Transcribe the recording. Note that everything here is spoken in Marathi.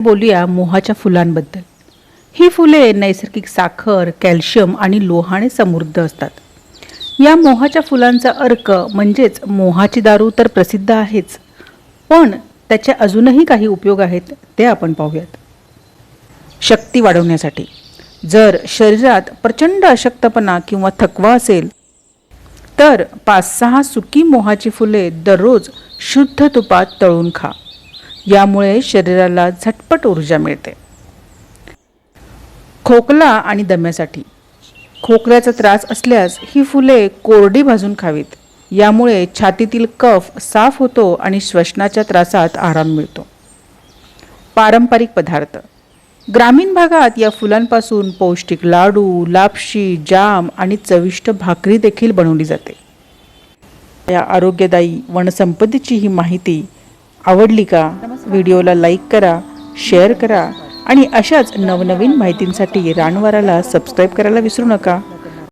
बोलूया मोहाच्या फुलांबद्दल। ही फुले नैसर्गिक साखर, कॅल्शियम आणि लोहाने समृद्ध असतात। या मोहाच्या फुलांचा अर्क म्हणजेच मोहाची दारू तर प्रसिद्ध आहेच, पण त्याचे अजूनही काही उपयोग आहेत ते आपण पाहूयात। शक्ती वाढवण्यासाठी, जर शरीरात प्रचंड अशक्तपणा किंवा थकवा असेल तर 5-6 सुकी मोहाची फुले दररोज शुद्ध तुपात तळून खा। यामुळे शरीराला झटपट ऊर्जा मिळते। खोकला आणि दम्यासाठी, खोकल्याचा त्रास असल्यास ही फुले कोरडी भाजून खावीत। यामुळे छातीतील कफ साफ होतो आणि श्वसनाच्या त्रासात आराम मिळतो। पारंपरिक पदार्थ, ग्रामीण भागात या फुलांपासून पौष्टिक लाडू, लापशी, जाम आणि चविष्ट भाकरी देखील बनवली जाते। या आरोग्यदायी वनसंपदेची ही माहिती आवडली का? व्हिडिओला लाईक करा, शेअर करा आणि अशाच नवनवीन माहितींसाठी रानवाराला सबस्क्राईब करायला विसरू नका।